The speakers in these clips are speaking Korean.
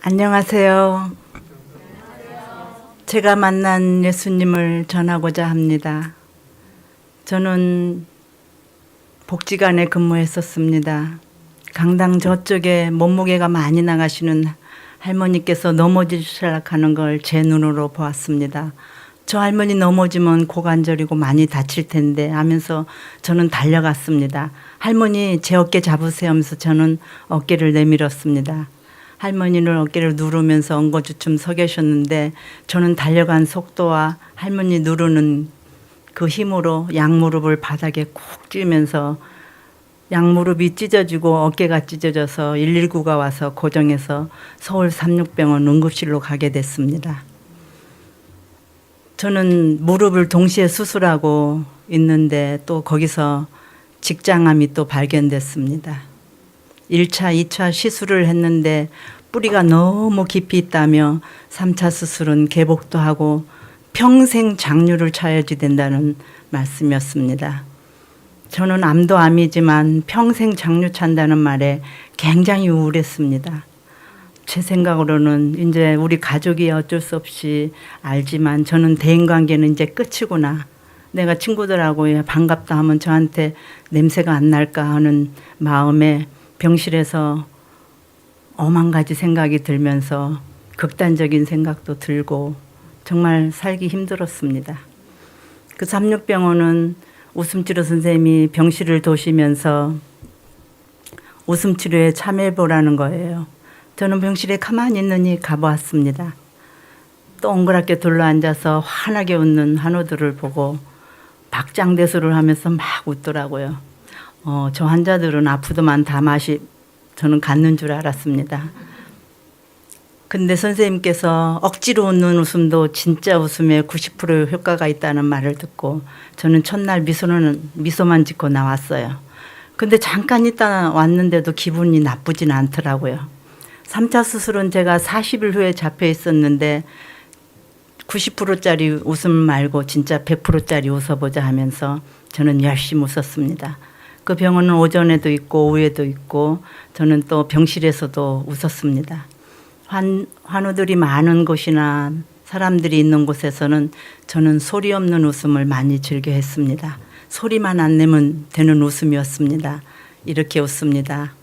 안녕하세요. 제가 만난 예수님을 전하고자 합니다. 저는 복지관에 근무했었습니다. 강당 저쪽에 몸무게가 많이 나가시는 할머니께서 넘어지시락하는 걸 제 눈으로 보았습니다. 저 할머니 넘어지면 고관절이고 많이 다칠 텐데 하면서 저는 달려갔습니다. 할머니 제 어깨 잡으세요 하면서 저는 어깨를 내밀었습니다. 할머니를 어깨를 누르면서 엉거주춤 서 계셨는데 저는 달려간 속도와 할머니 누르는 그 힘으로 양무릎을 바닥에 콕 찌면서 양무릎이 찢어지고 어깨가 찢어져서 119가 와서 고정해서 서울 삼육병원 응급실로 가게 됐습니다. 저는 무릎을 동시에 수술하고 있는데 또 거기서 직장암이 또 발견됐습니다. 1차, 2차 시술을 했는데 뿌리가 너무 깊이 있다며 3차 수술은 개복도 하고 평생 장류를 차야지 된다는 말씀이었습니다. 저는 암도 암이지만 평생 장류 찬다는 말에 굉장히 우울했습니다. 제 생각으로는 이제 우리 가족이 어쩔 수 없이 알지만 저는 대인관계는 이제 끝이구나. 내가 친구들하고 반갑다 하면 저한테 냄새가 안 날까 하는 마음에 병실에서 오만 가지 생각이 들면서 극단적인 생각도 들고 정말 살기 힘들었습니다. 그 삼육병원은 웃음치료 선생님이 병실을 도시면서 웃음치료에 참여해보라는 거예요. 저는 병실에 가만히 있느니 가보았습니다. 동그랗게 둘러앉아서 환하게 웃는 한우들을 보고 박장대소를 하면서 막 웃더라고요. 저 환자들은 아프더만 다 맛이 저는 갖는 줄 알았습니다. 근데 선생님께서 억지로 웃는 웃음도 진짜 웃음에 90% 효과가 있다는 말을 듣고 저는 첫날 미소만 짓고 나왔어요. 근데 잠깐 있다 왔는데도 기분이 나쁘진 않더라고요. 3차 수술은 제가 40일 후에 잡혀 있었는데 90%짜리 웃음 말고 진짜 100%짜리 웃어보자 하면서 저는 열심히 웃었습니다. 그 병원은 오전에도 있고 오후에도 있고 저는 또 병실에서도 웃었습니다. 환우들이 많은 곳이나 사람들이 있는 곳에서는 저는 소리 없는 웃음을 많이 즐겨 했습니다. 소리만 안 내면 되는 웃음이었습니다. 이렇게 웃습니다.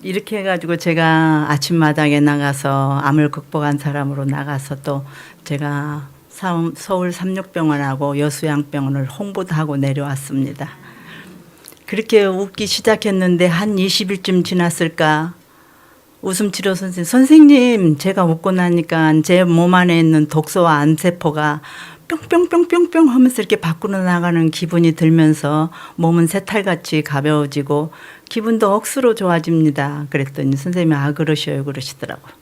이렇게 해가지고 제가 아침마당에 나가서 암을 극복한 사람으로 나가서 또 제가 서울 삼육병원하고 여수양병원을 홍보도 하고 내려왔습니다. 그렇게 웃기 시작했는데 한 20일쯤 지났을까 웃음치료 선생님 제가 웃고 나니까 제 몸 안에 있는 독소와 암세포가 뿅뿅뿅뿅뿅 하면서 이렇게 밖으로 나가는 기분이 들면서 몸은 새탈같이 가벼워지고 기분도 억수로 좋아집니다. 그랬더니 선생님이 그러셔요 그러시더라고요.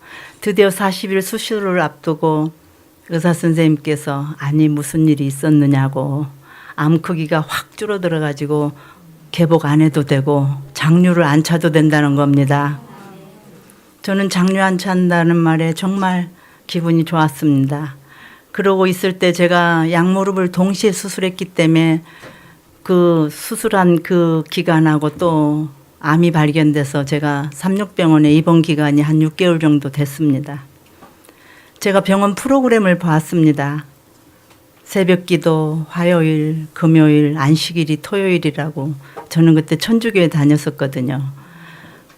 드디어 40일 수술을 앞두고 의사 선생님께서 아니 무슨 일이 있었느냐고 암 크기가 확 줄어들어 가지고 개복 안 해도 되고 장류를 안 차도 된다는 겁니다. 저는 장류 안 찬다는 말에 정말 기분이 좋았습니다. 그러고 있을 때 제가 양무릎을 동시에 수술했기 때문에 그 수술한 그 기간하고 또 암이 발견돼서 제가 삼육병원에 입원 기간이 한 6개월 정도 됐습니다. 제가 병원 프로그램을 봤습니다. 새벽기도, 화요일, 금요일, 안식일이 토요일이라고 저는 그때 천주교에 다녔었거든요.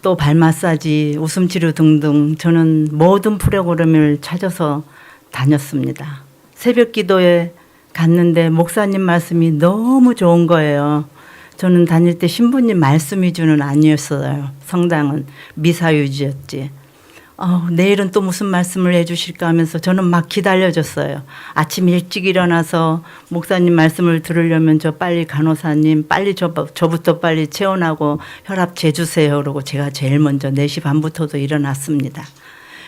또 발 마사지, 웃음치료 등등 저는 모든 프로그램을 찾아서 다녔습니다. 새벽기도에 갔는데 목사님 말씀이 너무 좋은 거예요. 저는 다닐 때 신부님 말씀 위주는 아니었어요. 성당은 미사 위주였지. 내일은 또 무슨 말씀을 해주실까 하면서 저는 막 기다려줬어요. 아침 일찍 일어나서 목사님 말씀을 들으려면 저 빨리 간호사님 빨리 저부터 빨리 체온하고 혈압 재주세요. 그러고 제가 제일 먼저 4시 반부터도 일어났습니다.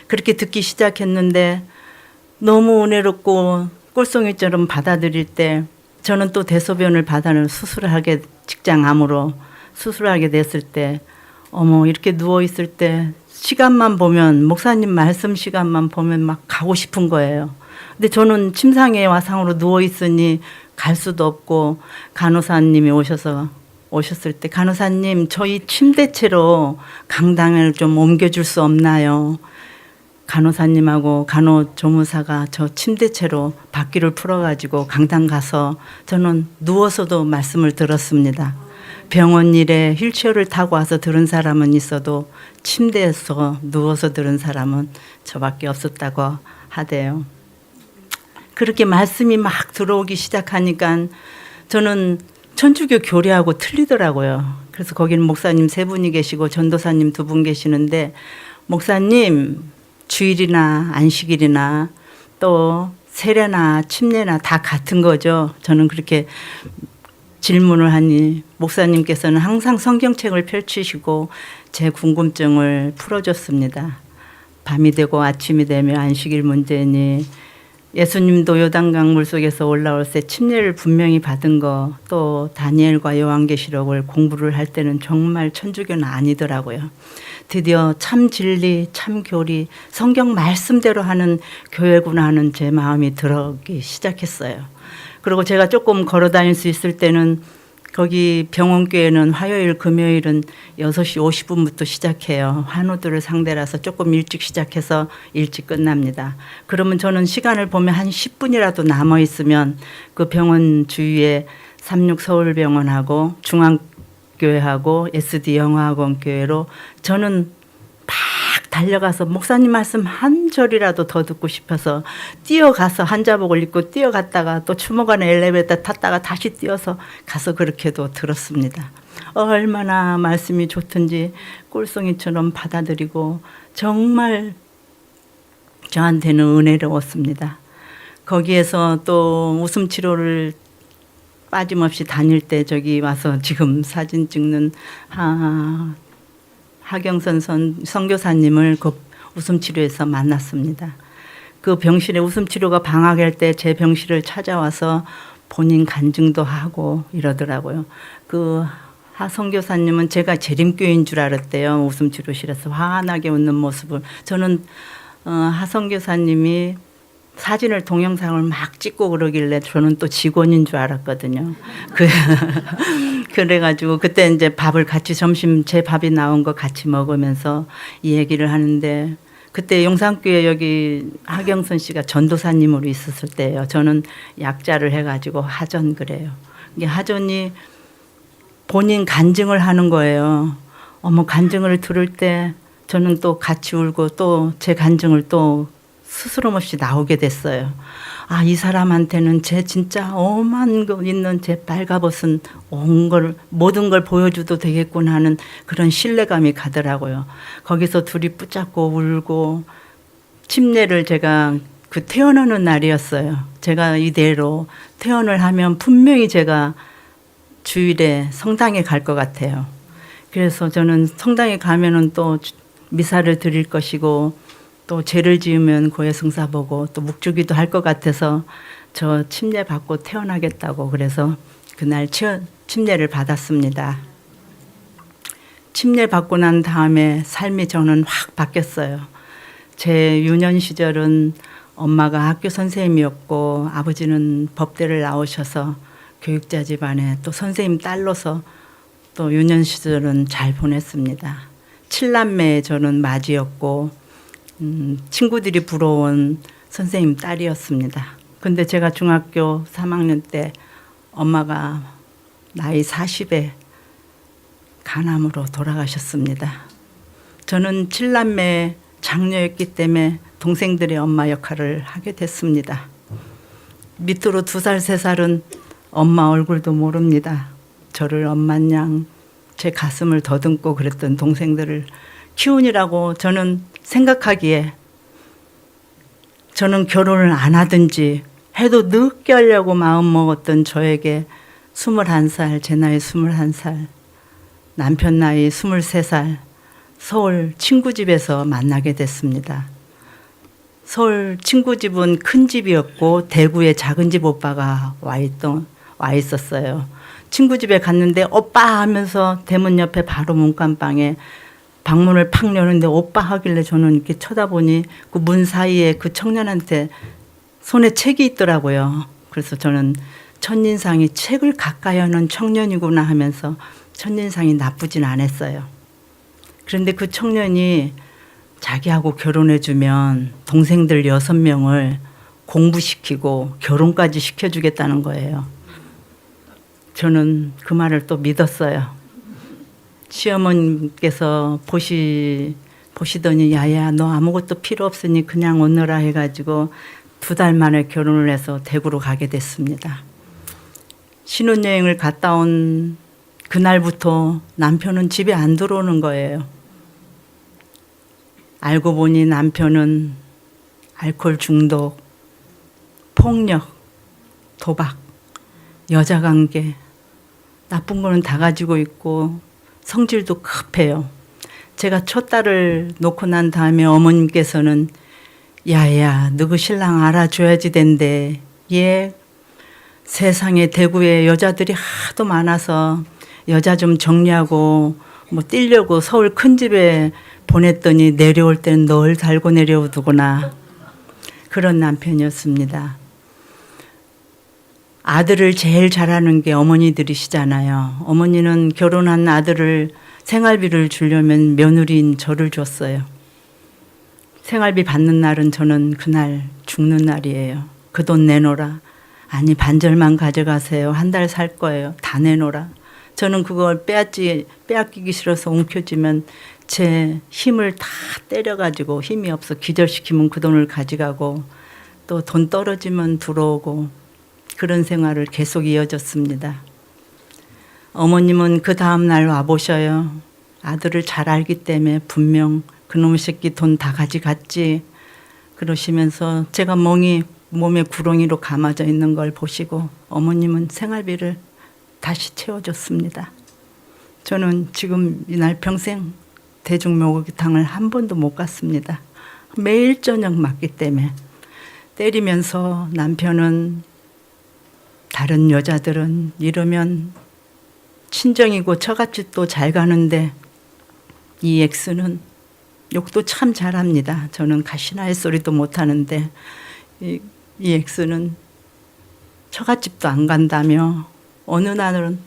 그렇게 듣기 시작했는데 너무 은혜롭고 꿀송이처럼 받아들일 때 저는 또 대소변을 받아는 수술하게 직장암으로 수술하게 됐을 때 이렇게 누워있을 때 시간만 보면 목사님 말씀 시간만 보면 막 가고 싶은 거예요. 근데 저는 침상에 와상으로 누워있으니 갈 수도 없고 간호사님이 오셔서 오셨을 때 간호사님 저희 침대채로 강당을 좀 옮겨줄 수 없나요? 간호사님하고 간호조무사가 저 침대채로 바퀴를 풀어가지고 강당 가서 저는 누워서도 말씀을 들었습니다. 병원 일에 휠체어를 타고 와서 들은 사람은 있어도 침대에서 누워서 들은 사람은 저밖에 없었다고 하대요. 그렇게 말씀이 막 들어오기 시작하니까 저는 천주교 교리하고 틀리더라고요. 그래서 거기는 목사님 3분이 계시고 전도사님 2분 계시는데 목사님 주일이나 안식일이나 또 세례나 침례나 다 같은 거죠. 저는 그렇게 질문을 하니 목사님께서는 항상 성경책을 펼치시고 제 궁금증을 풀어줬습니다. 밤이 되고 아침이 되며 안식일 문제니 예수님도 요단강 물속에서 올라올 때 침례를 분명히 받은 거, 또 다니엘과 요한계시록을 공부를 할 때는 정말 천주교는 아니더라고요. 드디어 참 진리, 참 교리, 성경 말씀대로 하는 교회구나 하는 제 마음이 들어오기 시작했어요. 그리고 제가 조금 걸어 다닐 수 있을 때는 거기 병원교회는 화요일, 금요일은 6시 50분부터 시작해요. 환우들을 상대라서 조금 일찍 시작해서 일찍 끝납니다. 그러면 저는 시간을 보면 한 10분이라도 남아 있으면 그 병원 주위에 삼육서울병원하고 중앙교회하고 SD 영화학원 교회로 저는 막 달려가서 목사님 말씀 한 절이라도 더 듣고 싶어서 뛰어가서 한자복을 입고 뛰어갔다가 또 추모관에 엘리베이터 탔다가 다시 뛰어서 가서 그렇게도 들었습니다. 얼마나 말씀이 좋든지 꿀송이처럼 받아들이고 정말 저한테는 은혜로웠습니다. 거기에서 또 웃음 치료를 빠짐없이 다닐 때 저기 와서 지금 사진 찍는 하경선 선교사님을 그 웃음치료에서 만났습니다. 그 병실에 웃음치료가 방학할 때 제 병실을 찾아와서 본인 간증도 하고 이러더라고요. 그 하 선교사님은 제가 재림교인 줄 알았대요. 웃음치료실에서 환하게 웃는 모습을. 저는 하 선교사님이 사진을 동영상을 막 찍고 그러길래 저는 또 직원인 줄 알았거든요. 그래가지고 그때 이제 밥을 같이 점심 제 밥이 나온 거 같이 먹으면서 이 얘기를 하는데 그때 용산교회 여기 하경선 씨가 전도사님으로 있었을 때예요. 저는 약자를 해가지고 하전 그래요. 이게 하전이 본인 간증을 하는 거예요. 어머 간증을 들을 때 저는 또 같이 울고 또 제 간증을 또 스스럼 없이 나오게 됐어요. 아, 이 사람한테는 제 진짜 엄한 거 있는 제 빨가벗은 온 걸, 모든 걸 보여줘도 되겠구나 하는 그런 신뢰감이 가더라고요. 거기서 둘이 붙잡고 울고 침례를 제가 그 퇴원하는 날이었어요. 제가 이대로 퇴원을 하면 분명히 제가 주일에 성당에 갈 것 같아요. 그래서 저는 성당에 가면은 또 미사를 드릴 것이고 또 죄를 지으면 고해성사 보고 또 묵주기도 할 것 같아서 저 침례 받고 태어나겠다고 그래서 그날 침례를 받았습니다. 침례 받고 난 다음에 삶이 저는 확 바뀌었어요. 제 유년 시절은 엄마가 학교 선생님이었고 아버지는 법대를 나오셔서 교육자 집안에 또 선생님 딸로서 또 유년 시절은 잘 보냈습니다. 7남매의 저는 맏이었고 친구들이 부러운 선생님 딸이었습니다. 근데 제가 중학교 3학년 때 엄마가 나이 40에 간암으로 돌아가셨습니다. 저는 7남매 장녀였기 때문에 동생들의 엄마 역할을 하게 됐습니다. 밑으로 2살, 3살은 엄마 얼굴도 모릅니다. 저를 엄마냥 제 가슴을 더듬고 그랬던 동생들을 키우느라고 저는 생각하기에 저는 결혼을 안 하든지 해도 늦게 하려고 마음먹었던 저에게 21살, 제 나이 21살, 남편 나이 23살, 서울 친구 집에서 만나게 됐습니다. 서울 친구 집은 큰 집이었고 대구에 작은 집 오빠가 와 있었어요. 친구 집에 갔는데 오빠 하면서 대문 옆에 바로 문간방에 방문을 팍 여는데 오빠 하길래 저는 이렇게 쳐다보니 그 문 사이에 그 청년한테 손에 책이 있더라고요. 그래서 저는 첫인상이 책을 가까이 하는 청년이구나 하면서 첫인상이 나쁘진 않았어요. 그런데 그 청년이 자기하고 결혼해주면 동생들 6명을 공부시키고 결혼까지 시켜주겠다는 거예요. 저는 그 말을 또 믿었어요. 시어머님께서 보시더니 야야 너 아무것도 필요 없으니 그냥 오너라 해가지고 2달 만에 결혼을 해서 대구로 가게 됐습니다. 신혼여행을 갔다 온 그날부터 남편은 집에 안 들어오는 거예요. 알고 보니 남편은 알코올 중독, 폭력, 도박, 여자관계 나쁜 거는 다 가지고 있고 성질도 급해요. 제가 첫 딸을 놓고 난 다음에 어머님께서는 야야 너 그 신랑 알아줘야지 된대. 얘 세상에 대구에 여자들이 하도 많아서 여자 좀 정리하고 뭐 뛰려고 서울 큰 집에 보냈더니 내려올 때는 널 달고 내려오더구나. 그런 남편이었습니다. 아들을 제일 잘하는 게 어머니들이시잖아요. 어머니는 결혼한 아들을 생활비를 주려면 며느리인 저를 줬어요. 생활비 받는 날은 저는 그날 죽는 날이에요. 그 돈 내놓으라. 아니 반절만 가져가세요. 한 달 살 거예요. 다 내놓으라. 저는 그걸 빼앗기기 싫어서 움켜쥐면 제 힘을 다 때려가지고 힘이 없어 기절시키면 그 돈을 가져가고 또 돈 떨어지면 들어오고 그런 생활을 계속 이어졌습니다. 어머님은 그 다음 날 와보셔요. 아들을 잘 알기 때문에 분명 그놈의 새끼 돈 다 가져갔지 그러시면서 제가 멍이 몸에 구렁이로 감아져 있는 걸 보시고 어머님은 생활비를 다시 채워줬습니다. 저는 지금 이날 평생 대중목욕탕을 한 번도 못 갔습니다. 매일 저녁 맞기 때문에 때리면서 남편은 다른 여자들은 이러면 친정이고 처갓집 도 잘 가는데 이 X는 욕도 참 잘합니다. 저는 가시나 할 소리도 못하는데 이 X는 처갓집도 안 간다며 어느 날은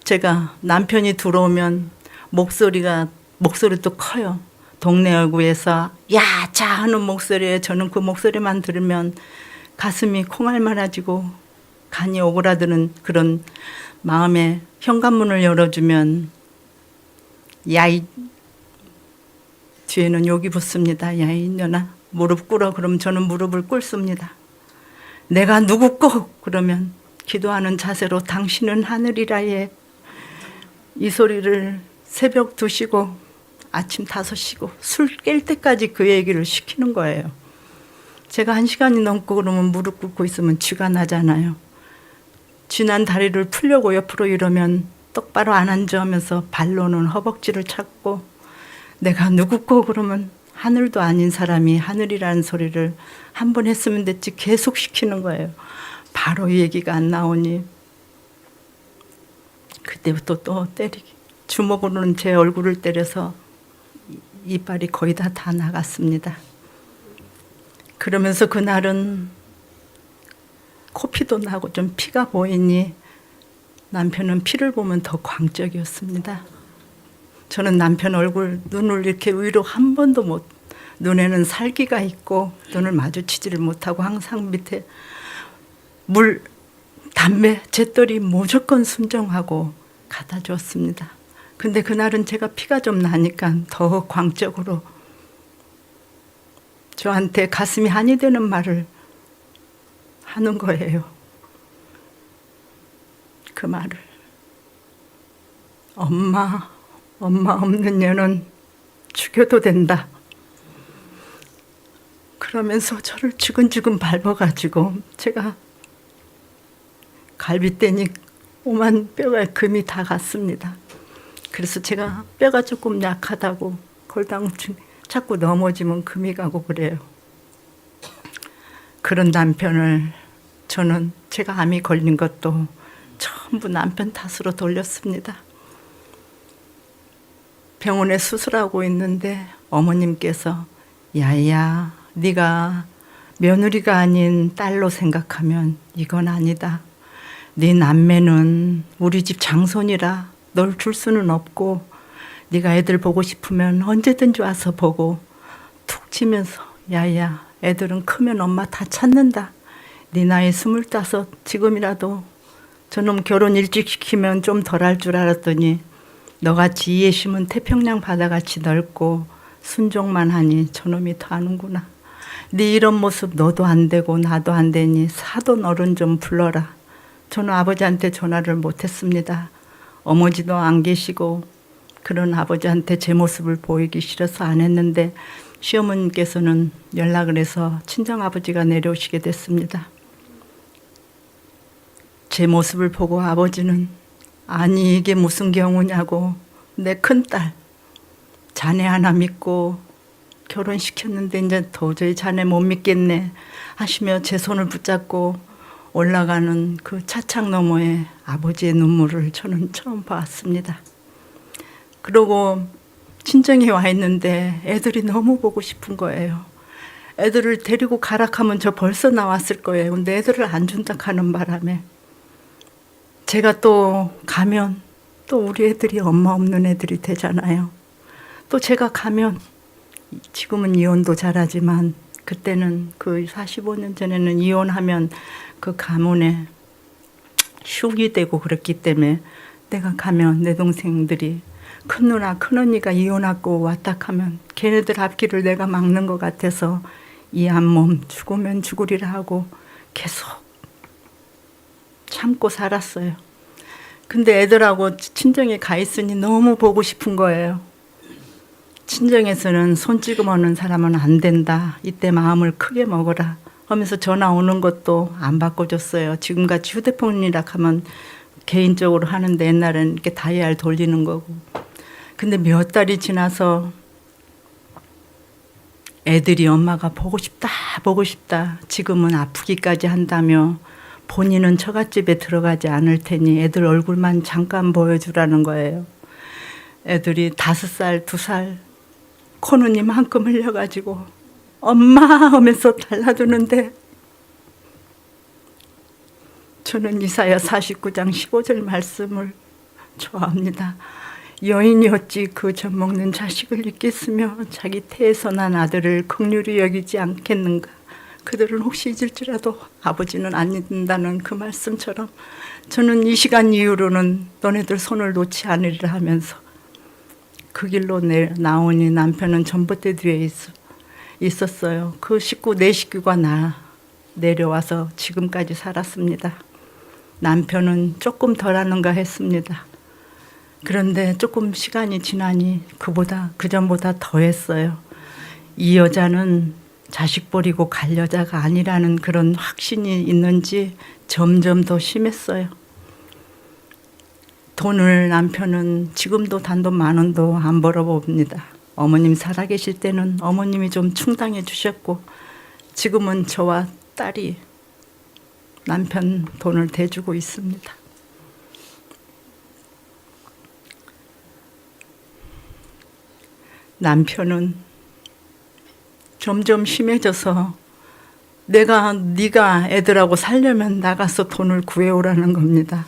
제가 남편이 들어오면 목소리도 커요. 동네 얼굴에서 야자 하는 목소리에 저는 그 목소리만 들으면 가슴이 콩알 말아지고 간이 오그라드는 그런 마음에 현관문을 열어주면 야이 뒤에는 욕이 붙습니다. 야이 년아 무릎 꿇어. 그럼 저는 무릎을 꿇습니다. 내가 누구 거? 그러면 기도하는 자세로 당신은 하늘이라에 이 소리를 새벽 2시고 아침 5시고 술 깰 때까지 그 얘기를 시키는 거예요. 제가 1시간이 넘고 그러면 무릎 꿇고 있으면 쥐가 나잖아요. 쥐난 다리를 풀려고 옆으로 이러면 똑바로 안 앉아 하면서 발로는 허벅지를 찾고 내가 누구 거 그러면 하늘도 아닌 사람이 하늘이라는 소리를 한 번 했으면 됐지 계속 시키는 거예요. 바로 이 얘기가 안 나오니 그때부터 또 때리기. 주먹으로는 제 얼굴을 때려서 이빨이 거의 다 나갔습니다. 그러면서 그날은 코피도 나고 좀 피가 보이니 남편은 피를 보면 더 광적이었습니다. 저는 남편 얼굴 눈을 이렇게 위로 한 번도 눈에는 살기가 있고 눈을 마주치지를 못하고 항상 밑에 물, 담배, 잿더리 무조건 순정하고 갖다 주었습니다. 근데 그날은 제가 피가 좀 나니까 더 광적으로 저한테 가슴이 한이 되는 말을 하는 거예요. 그 말을 엄마 없는 년은 죽여도 된다. 그러면서 저를 주근주근 밟아가지고 제가 갈비뼈니 오만 뼈가 금이 다 갔습니다. 그래서 제가 뼈가 조금 약하다고 골다공증 자꾸 넘어지면 금이 가고 그래요. 그런 남편을 저는 제가 암이 걸린 것도 전부 남편 탓으로 돌렸습니다. 병원에 수술하고 있는데 어머님께서 야야 네가 며느리가 아닌 딸로 생각하면 이건 아니다. 네 남매는 우리 집 장손이라 널 줄 수는 없고 네가 애들 보고 싶으면 언제든지 와서 보고 툭 치면서 야야 애들은 크면 엄마 다 찾는다. 네 나이 25 지금이라도 저놈 결혼 일찍 시키면 좀 덜 할 줄 알았더니 너같이 이해 심은 태평양 바다같이 넓고 순종만 하니 저놈이 더 아는구나. 네 이런 모습 너도 안 되고 나도 안 되니 사돈 어른 좀 불러라. 저는 아버지한테 전화를 못했습니다. 어머니도 안 계시고 그런 아버지한테 제 모습을 보이기 싫어서 안 했는데 시어머님께서는 연락을 해서 친정아버지가 내려오시게 됐습니다. 제 모습을 보고 아버지는 아니 이게 무슨 경우냐고 내 큰딸 자네 하나 믿고 결혼시켰는데 이제 도저히 자네 못 믿겠네 하시며 제 손을 붙잡고 올라가는 그 차창 너머에 아버지의 눈물을 저는 처음 봤습니다. 그러고 친정에 와 있는데 애들이 너무 보고 싶은 거예요. 애들을 데리고 가라 하면 저 벌써 나왔을 거예요. 근데 애들을 안 준다 하는 바람에 제가 또 가면 또 우리 애들이 엄마 없는 애들이 되잖아요. 또 제가 가면 지금은 이혼도 잘하지만 그때는 그 45년 전에는 이혼하면 그 가문에 흉이 되고 그랬기 때문에 내가 가면 내 동생들이 큰 누나 큰 언니가 이혼하고 왔다 하면 걔네들 앞길을 내가 막는 것 같아서 이 한 몸 죽으면 죽으리라 하고 계속 참고 살았어요. 근데 애들하고 친정에 가 있으니 너무 보고 싶은 거예요. 친정에서는 손 찍어먹는 사람은 안 된다. 이때 마음을 크게 먹어라 하면서 전화 오는 것도 안 바꿔줬어요. 지금같이 휴대폰이라 하면 개인적으로 하는데 옛날에는 이렇게 다이얼 돌리는 거고. 근데 몇 달이 지나서 애들이 엄마가 보고 싶다 보고 싶다 지금은 아프기까지 한다며 본인은 처갓집에 들어가지 않을 테니 애들 얼굴만 잠깐 보여주라는 거예요. 애들이 5살 2살 코눈이 만큼 흘려가지고 엄마 하면서 달라두는데 저는 이사야 49장 15절 말씀을 좋아합니다. 여인이 어찌 그 젖먹는 자식을 잊겠으며 자기 태에서 난 아들을 긍휼히 여기지 않겠는가. 그들은 혹시 잊을지라도 아버지는 안 잊는다는 그 말씀처럼 저는 이 시간 이후로는 너네들 손을 놓지 않으리라 하면서 그 길로 나오니 남편은 전봇대 뒤에 있었어요. 그 식구 4식구가 내려와서 지금까지 살았습니다. 남편은 조금 덜 하는가 했습니다. 그런데 조금 시간이 지나니 그전보다 더 했어요. 이 여자는 자식 버리고 갈 여자가 아니라는 그런 확신이 있는지 점점 더 심했어요. 돈을 남편은 지금도 단돈 10,000원도 안 벌어봅니다. 어머님 살아계실 때는 어머님이 좀 충당해 주셨고 지금은 저와 딸이 남편 돈을 대주고 있습니다. 남편은 점점 심해져서 네가 애들하고 살려면 나가서 돈을 구해오라는 겁니다.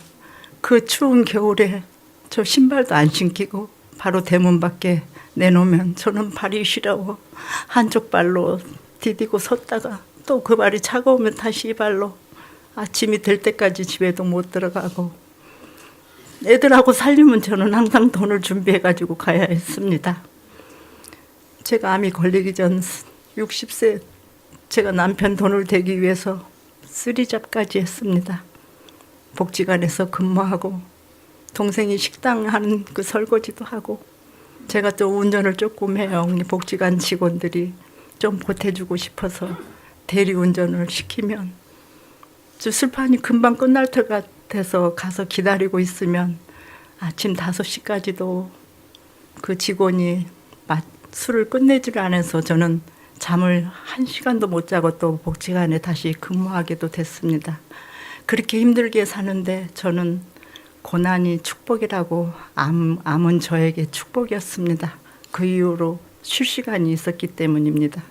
그 추운 겨울에 저 신발도 안 신기고 바로 대문 밖에 내놓으면 저는 발이 시려워 한쪽 발로 디디고 섰다가 또 그 발이 차가우면 다시 이 발로 아침이 될 때까지 집에도 못 들어가고 애들하고 살려면 저는 항상 돈을 준비해가지고 가야 했습니다. 제가 암이 걸리기 전 60세 제가 남편 돈을 대기 위해서 쓰리잡까지 했습니다. 복지관에서 근무하고 동생이 식당 하는 그 설거지도 하고 제가 또 운전을 조금 해요. 복지관 직원들이 좀 보태주고 싶어서 대리운전을 시키면 저 술판이 금방 끝날 것 같아서 가서 기다리고 있으면 아침 5시까지도 그 직원이 술을 끝내지를 않아서 저는 잠을 1시간도 못 자고 또 복지관에 다시 근무하게도 됐습니다. 그렇게 힘들게 사는데 저는 고난이 축복이라고 암은 저에게 축복이었습니다. 그 이후로 쉴 시간이 있었기 때문입니다.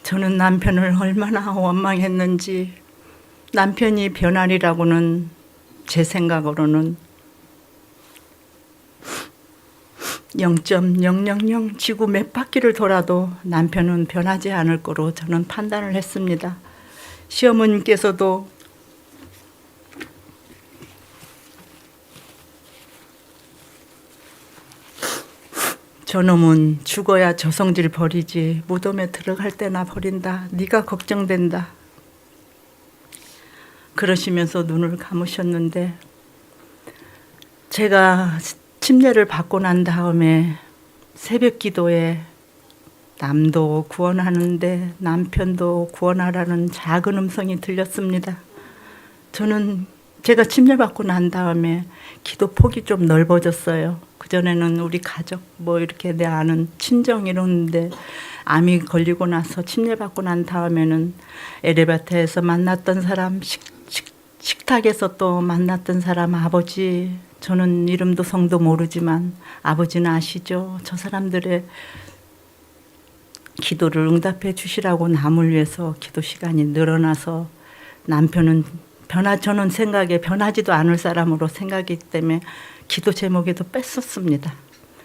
저는 남편을 얼마나 원망했는지 남편이 변하리라고는 제 생각으로는 0.000 지구 몇 바퀴를 돌아도 남편은 변하지 않을 거로 저는 판단을 했습니다. 시어머님께서도 저놈은 죽어야 저성질 버리지 무덤에 들어갈 때나 버린다. 네가 걱정된다. 그러시면서 눈을 감으셨는데 제가 침례를 받고 난 다음에 새벽 기도에 남도 구원하는데 남편도 구원하라는 작은 음성이 들렸습니다. 저는 제가 침례 받고 난 다음에 기도 폭이 좀 넓어졌어요. 그전에는 우리 가족 뭐 이렇게 내 아는 친정 이러는데 암이 걸리고 나서 침례 받고 난 다음에는 엘리베이터에서 만났던 사람, 식탁에서 또 만났던 사람, 아버지, 저는 이름도 성도 모르지만 아버지는 아시죠? 저 사람들의 기도를 응답해 주시라고 남을 위해서 기도 시간이 늘어나서 남편은 저는 생각에 변하지도 않을 사람으로 생각이기 때문에 기도 제목에도 뺐었습니다.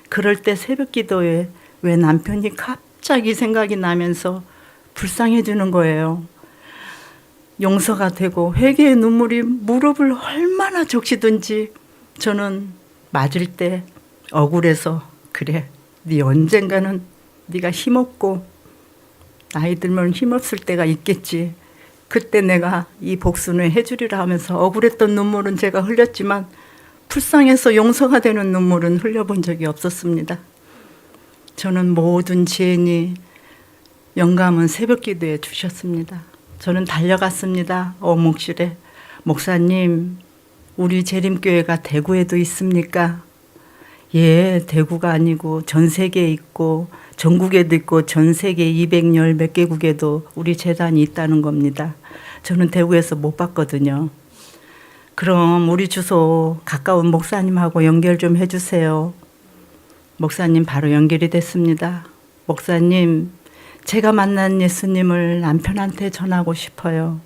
그럴 때 새벽 기도에 왜 남편이 갑자기 생각이 나면서 불쌍해지는 거예요. 용서가 되고 회개의 눈물이 무릎을 얼마나 적시든지 저는 맞을 때 억울해서 그래, 네 언젠가는 네가 힘없고 나이 들면 힘없을 때가 있겠지. 그때 내가 이 복수는 해주리라 하면서 억울했던 눈물은 제가 흘렸지만 불쌍해서 용서가 되는 눈물은 흘려본 적이 없었습니다. 저는 모든 지혜니 영감은 새벽 기도에 주셨습니다. 저는 달려갔습니다. 어묵실에. 목사님, 우리 재림교회가 대구에도 있습니까? 예, 대구가 아니고 전 세계에 있고 전국에도 있고 전 세계 210 몇 개국에도 우리 재단이 있다는 겁니다. 저는 대구에서 못 봤거든요. 그럼 우리 주소 가까운 목사님하고 연결 좀 해주세요. 목사님 바로 연결이 됐습니다. 목사님, 제가 만난 예수님을 남편한테 전하고 싶어요.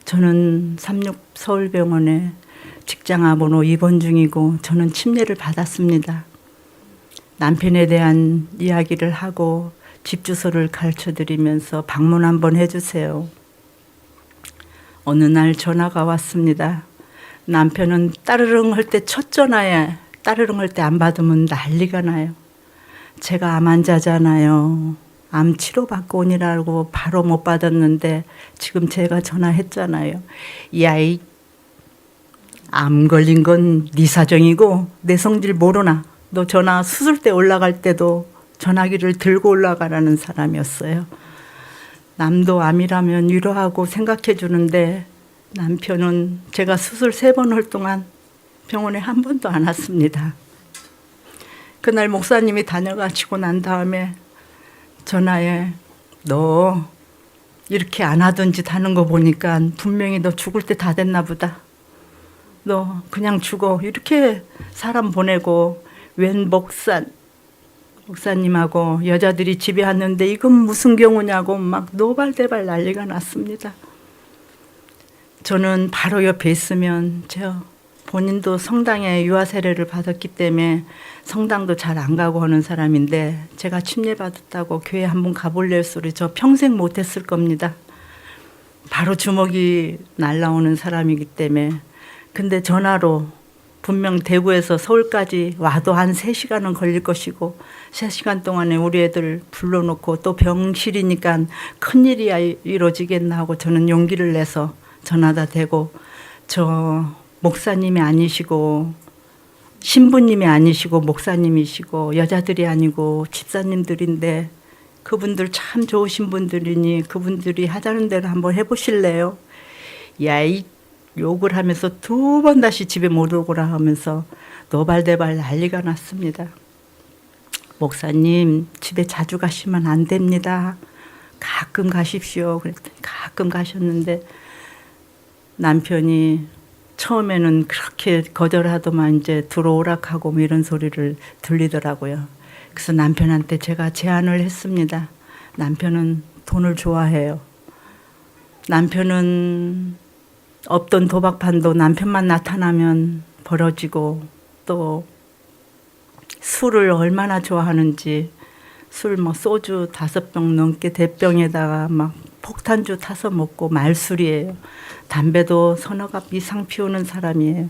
저는 36 서울병원에 직장암으로 입원 중이고 저는 침례를 받았습니다. 남편에 대한 이야기를 하고 집 주소를 가르쳐드리면서 방문 한번 해주세요. 어느 날 전화가 왔습니다. 남편은 따르릉 할 때 첫 전화에 따르릉 할 때 안 받으면 난리가 나요. 제가 암 환자잖아요. 암 치료받고 오니라고 바로 못 받았는데 지금 제가 전화했잖아요. 야이, 암 걸린 건 네 사정이고 내 성질 모르나. 너 전화 수술대 올라갈 때도 전화기를 들고 올라가라는 사람이었어요. 남도 암이라면 위로하고 생각해 주는데 남편은 제가 수술 3번 할 동안 병원에 한 번도 안 왔습니다. 그날 목사님이 다녀가시고 난 다음에 전화에 너 이렇게 안 하던 짓 하는 거 보니까 분명히 너 죽을 때 다 됐나 보다. 너 그냥 죽어. 이렇게 사람 보내고 웬 목사님하고 여자들이 집에 왔는데 이건 무슨 경우냐고 막 노발대발 난리가 났습니다. 저는 바로 옆에 있으면 본인도 성당에 유아 세례를 받았기 때문에 성당도 잘 안 가고 하는 사람인데 제가 침례 받았다고 교회 한번 가볼래 소리 저 평생 못했을 겁니다. 바로 주먹이 날라오는 사람이기 때문에. 근데 전화로 분명 대구에서 서울까지 와도 한 3시간은 걸릴 것이고 3시간 동안에 우리 애들 불러놓고 또 병실이니까 큰일이 이루어지겠나 하고 저는 용기를 내서 전화다 대고 저 목사님이 아니시고 신부님이 아니시고 목사님이시고 여자들이 아니고 집사님들인데 그분들 참 좋으신 분들이니 그분들이 하자는 대로 한번 해보실래요? 야이 욕을 하면서 2번 다시 집에 못 오고라 하면서 노발대발 난리가 났습니다. 목사님 집에 자주 가시면 안 됩니다. 가끔 가십시오. 그랬더니 가끔 가셨는데 남편이 처음에는 그렇게 거절하더만 이제 들어오락하고 뭐 이런 소리를 들리더라고요. 그래서 남편한테 제가 제안을 했습니다. 남편은 돈을 좋아해요. 남편은 없던 도박판도 남편만 나타나면 벌어지고, 또 술을 얼마나 좋아하는지 술 뭐 소주 5병 넘게 대병에다가 막 폭탄주 타서 먹고 말술이에요. 담배도 서너 갑 이상 피우는 사람이에요.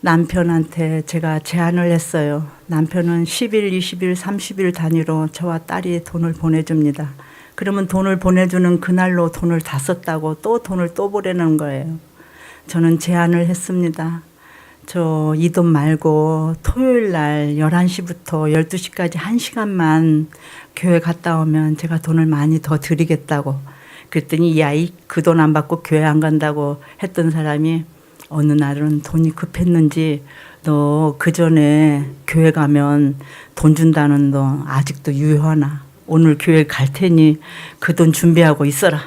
남편한테 제가 제안을 했어요. 남편은 10일, 20일, 30일 단위로 저와 딸이 돈을 보내줍니다. 그러면 돈을 보내주는 그날로 돈을 다 썼다고 또 돈을 또 보내는 거예요. 저는 제안을 했습니다. 저 이 돈 말고 토요일 날 11시부터 12시까지 1시간만 교회 갔다 오면 제가 돈을 많이 더 드리겠다고. 그랬더니 이 아이 그 돈 안 받고 교회 안 간다고 했던 사람이 어느 날은 돈이 급했는지 너 그 전에 교회 가면 돈 준다는 너 아직도 유효하나? 오늘 교회 갈 테니 그 돈 준비하고 있어라.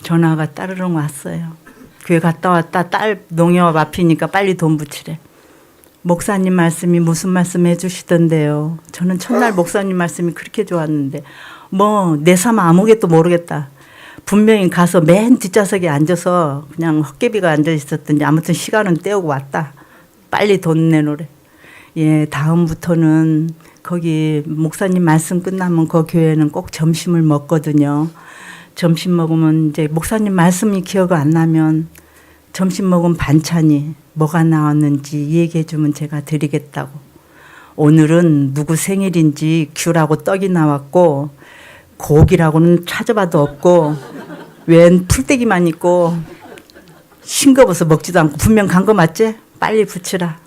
전화가 따르릉 왔어요. 교회 갔다 왔다 딸 농협 앞이니까 빨리 돈 붙이래. 목사님 말씀이 무슨 말씀 해주시던데요. 저는 첫날 목사님 말씀이 그렇게 좋았는데 뭐 내 삶 아무것도 모르겠다. 분명히 가서 맨 뒷좌석에 앉아서 그냥 헛개비가 앉아 있었던지 아무튼 시간은 때우고 왔다. 빨리 돈 내놓으래. 예, 다음부터는 거기 목사님 말씀 끝나면 그 교회는 꼭 점심을 먹거든요. 점심 먹으면 이제 목사님 말씀이 기억 안 나면 점심 먹은 반찬이 뭐가 나왔는지 얘기해 주면 제가 드리겠다고. 오늘은 누구 생일인지 귤하고 떡이 나왔고 고기라고는 찾아봐도 없고 웬 풀떼기만 있고 싱거워서 먹지도 않고 분명 간 거 맞지? 빨리 붙이라.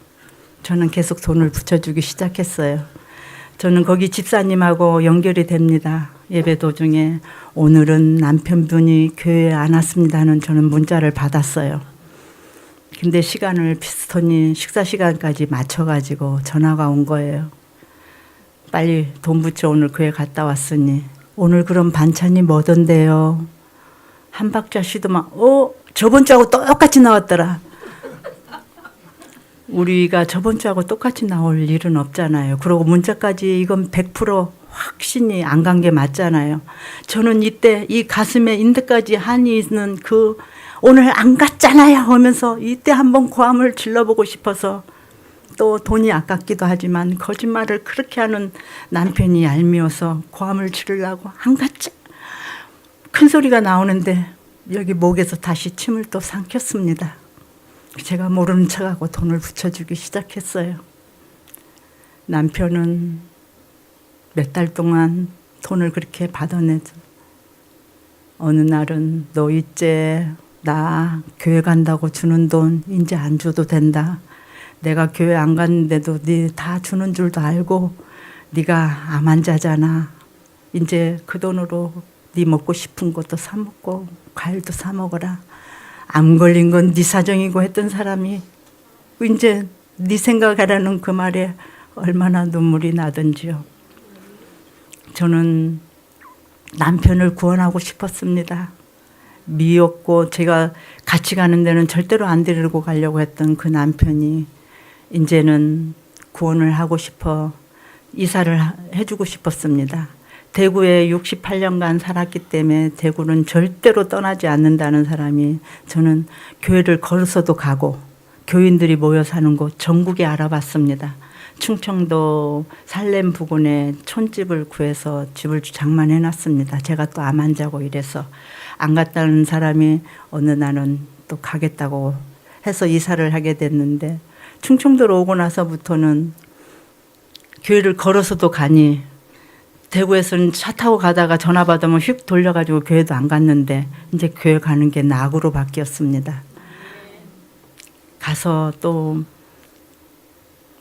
저는 계속 돈을 붙여주기 시작했어요. 저는 거기 집사님하고 연결이 됩니다. 예배 도중에 오늘은 남편분이 교회에 안 왔습니다는 저는 문자를 받았어요. 근데 시간을 비스톤이 식사 시간까지 맞춰가지고 전화가 온 거예요. 빨리 돈 붙여 오늘 교회 갔다 왔으니 오늘 그럼 반찬이 뭐던데요? 한 박자 쉬더만 저번 주하고 똑같이 나왔더라. 우리가 저번 주하고 똑같이 나올 일은 없잖아요. 그리고 문자까지 이건 100% 확신이 안 간 게 맞잖아요. 저는 이때 이 가슴에 인대까지 한이 있는 그 오늘 안 갔잖아요 하면서 이때 한번 고함을 질러보고 싶어서 또 돈이 아깝기도 하지만 거짓말을 그렇게 하는 남편이 얄미워서 고함을 지르려고 안 갔지. 큰 소리가 나오는데 여기 목에서 다시 침을 또 삼켰습니다. 제가 모르는 척하고 돈을 붙여주기 시작했어요. 남편은 몇 달 동안 돈을 그렇게 받아내죠. 어느 날은 너 이제 나 교회 간다고 주는 돈 이제 안 줘도 된다. 내가 교회 안 갔는데도 네 다 주는 줄도 알고 네가 암 환자잖아. 이제 그 돈으로 네 먹고 싶은 것도 사 먹고 과일도 사 먹어라. 암 걸린 건 네 사정이고 했던 사람이 이제 네 생각하라는 그 말에 얼마나 눈물이 나던지요. 저는 남편을 구원하고 싶었습니다. 미웠고 제가 같이 가는 데는 절대로 안 데리고 가려고 했던 그 남편이 이제는 구원을 하고 싶어 이사를 해주고 싶었습니다. 대구에 68년간 살았기 때문에 대구는 절대로 떠나지 않는다는 사람이 저는 교회를 걸어서도 가고 교인들이 모여 사는 곳 전국에 알아봤습니다. 충청도 살렘 부근에 촌집을 구해서 집을 장만해놨습니다. 제가 또 암 환자고 이래서 안 갔다는 사람이 어느 날은 또 가겠다고 해서 이사를 하게 됐는데 충청도로 오고 나서부터는 교회를 걸어서도 가니 대구에서는 차 타고 가다가 전화 받으면 휙 돌려가지고 교회도 안 갔는데 이제 교회 가는 게 낙으로 바뀌었습니다. 가서 또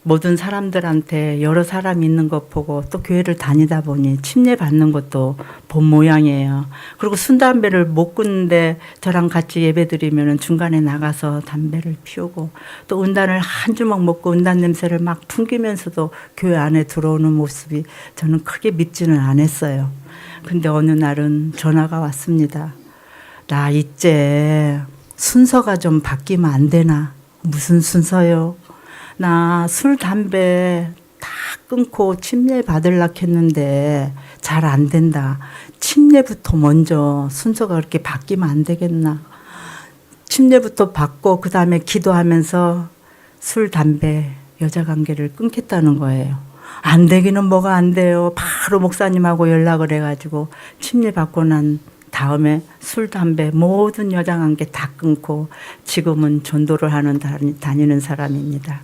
모든 사람들한테 여러 사람이 있는 것 보고 또 교회를 다니다 보니 침례 받는 것도 본 모양이에요. 그리고 순담배를 못 끊는데 저랑 같이 예배 드리면 중간에 나가서 담배를 피우고 또 은단을 한 주먹 먹고 은단 냄새를 막 풍기면서도 교회 안에 들어오는 모습이 저는 크게 믿지는 않았어요. 근데 어느 날은 전화가 왔습니다. 나 이제 순서가 좀 바뀌면 안 되나? 무슨 순서요? 나 술, 담배 다 끊고 침례 받으려고 했는데 잘 안 된다. 침례부터 먼저 순서가 그렇게 바뀌면 안 되겠나. 침례부터 받고 그 다음에 기도하면서 술, 담배, 여자 관계를 끊겠다는 거예요. 안 되기는 뭐가 안 돼요. 바로 목사님하고 연락을 해가지고 침례 받고 난 다음에 술, 담배 모든 여자 관계 다 끊고 지금은 전도를 하는 다니는 사람입니다.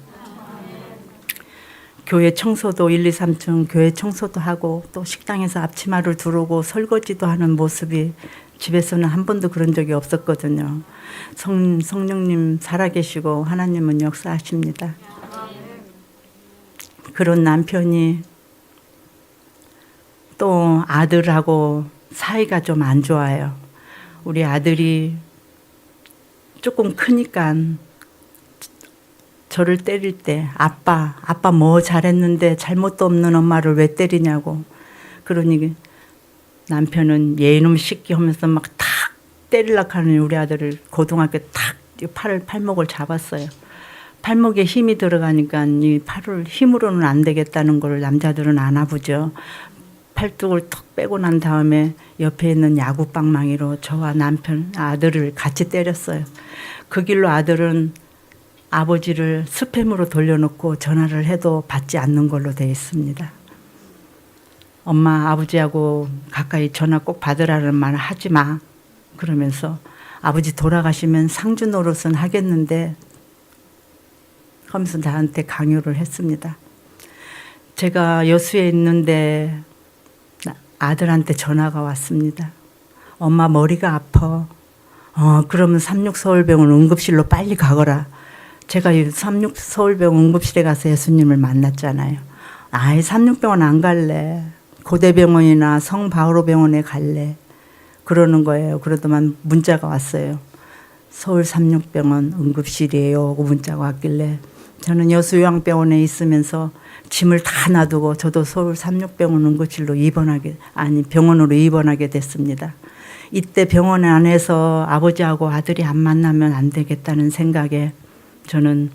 교회 청소도 1, 2, 3층 교회 청소도 하고 또 식당에서 앞치마를 두르고 설거지도 하는 모습이 집에서는 한 번도 그런 적이 없었거든요. 성령님 살아계시고 하나님은 역사하십니다. 그런 남편이 또 아들하고 사이가 좀 안 좋아요. 우리 아들이 조금 크니까 저를 때릴 때 아빠 뭐 잘했는데 잘못도 없는 엄마를 왜 때리냐고. 그러니 남편은 얘놈 시끼 하면서 막 탁 때리려고 하는 우리 아들을 고등학교 탁 팔목을 잡았어요. 팔목에 힘이 들어가니까 이 팔을 힘으로는 안 되겠다는 걸 남자들은 아나 보죠. 팔뚝을 턱 빼고 난 다음에 옆에 있는 야구방망이로 저와 남편 아들을 같이 때렸어요. 그 길로 아들은 아버지를 스팸으로 돌려놓고 전화를 해도 받지 않는 걸로 되어 있습니다. 엄마 아버지하고 가까이 전화 꼭 받으라는 말 하지 마. 그러면서 아버지 돌아가시면 상주 노릇은 하겠는데 하면서 나한테 강요를 했습니다. 제가 여수에 있는데 아들한테 전화가 왔습니다. 엄마 머리가 아파. 그러면 36서울병원 응급실로 빨리 가거라. 제가 36서울병원 응급실에 가서 예수님을 만났잖아요. 아이 36병원 안 갈래. 고대병원이나 성바오로병원에 갈래. 그러는 거예요. 그러더만 문자가 왔어요. 서울 36병원 응급실이에요. 그 문자가 왔길래 저는 여수요양병원에 있으면서 짐을 다 놔두고 저도 서울 36병원 응급실로 병원으로 입원하게 됐습니다. 이때 병원 안에서 아버지하고 아들이 안 만나면 안 되겠다는 생각에 저는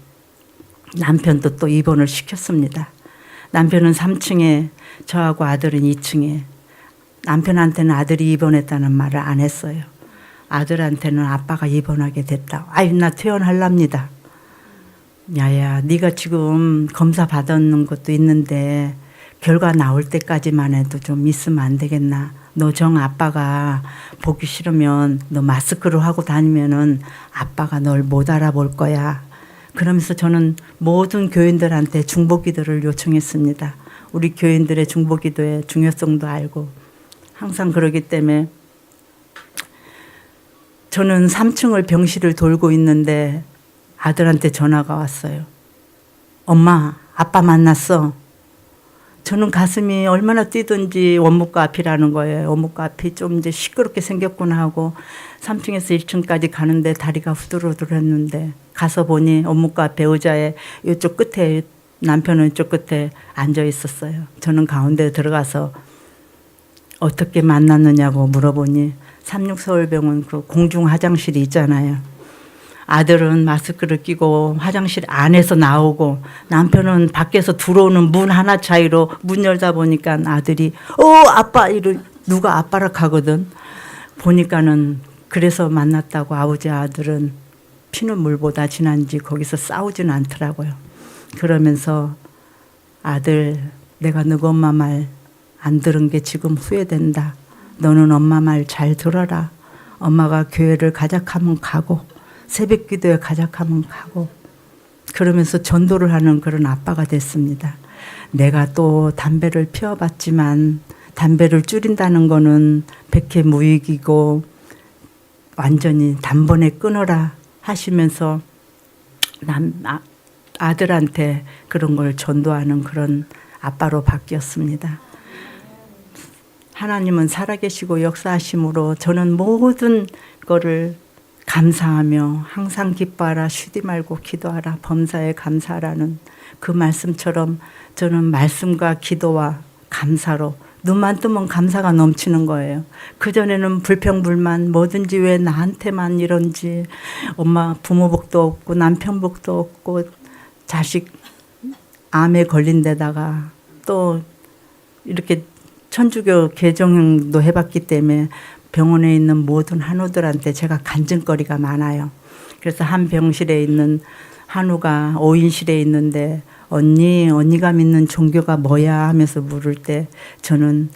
남편도 또 입원을 시켰습니다. 남편은 3층에 저하고 아들은 2층에. 남편한테는 아들이 입원했다는 말을 안 했어요. 아들한테는 아빠가 입원하게 됐다. 아이 나 퇴원할랍니다. 야야 네가 지금 검사 받는 것도 있는데 결과 나올 때까지만 해도 좀 있으면 안 되겠나. 너 정 아빠가 보기 싫으면 너 마스크를 하고 다니면은 아빠가 널 못 알아볼 거야. 그러면서 저는 모든 교인들한테 중보기도를 요청했습니다. 우리 교인들의 중보기도의 중요성도 알고 항상 그러기 때문에 저는 3층을 병실을 돌고 있는데 아들한테 전화가 왔어요. 엄마, 아빠 만났어. 저는 가슴이 얼마나 뛰든지 원목과 앞이라는 거예요. 원목과 앞이 좀 이제 시끄럽게 생겼구나 하고 3층에서 1층까지 가는데 다리가 후들후들했는데 가서 보니 원목과 앞에 의자에 이쪽 끝에 남편은 이쪽 끝에 앉아 있었어요. 저는 가운데 들어가서 어떻게 만났느냐고 물어보니 36서울병원 그 공중 화장실이 있잖아요. 아들은 마스크를 끼고 화장실 안에서 나오고 남편은 밖에서 들어오는 문 하나 차이로 문 열다 보니까 아들이 아빠 이러 누가 아빠라 하거든. 보니까는 그래서 만났다고 아버지 아들은 피는 물보다 진한지 거기서 싸우지는 않더라고요. 그러면서 아들 내가 너희 엄마 말 안 들은 게 지금 후회된다. 너는 엄마 말 잘 들어라. 엄마가 교회를 가작하면 가고 새벽 기도에 가작하면 가고 그러면서 전도를 하는 그런 아빠가 됐습니다. 내가 또 담배를 피워봤지만 담배를 줄인다는 거는 백해무익이고 완전히 단번에 끊어라 하시면서 아들한테 그런 걸 전도하는 그런 아빠로 바뀌었습니다. 하나님은 살아계시고 역사하심으로 저는 모든 거를 감사하며 항상 기뻐하라 쉬지 말고 기도하라 범사에 감사하라는 그 말씀처럼 저는 말씀과 기도와 감사로 눈만 뜨면 감사가 넘치는 거예요. 그전에는 불평불만 뭐든지 왜 나한테만 이런지 엄마 부모 복도 없고 남편 복도 없고 자식 암에 걸린 데다가 또 이렇게 천주교 개종도 해봤기 때문에 병원에 있는 모든 한우들한테 제가 간증거리가 많아요. 그래서 한 병실에 있는 한우가 5인실에 있는데 언니가 믿는 종교가 뭐야 하면서 물을 때 저는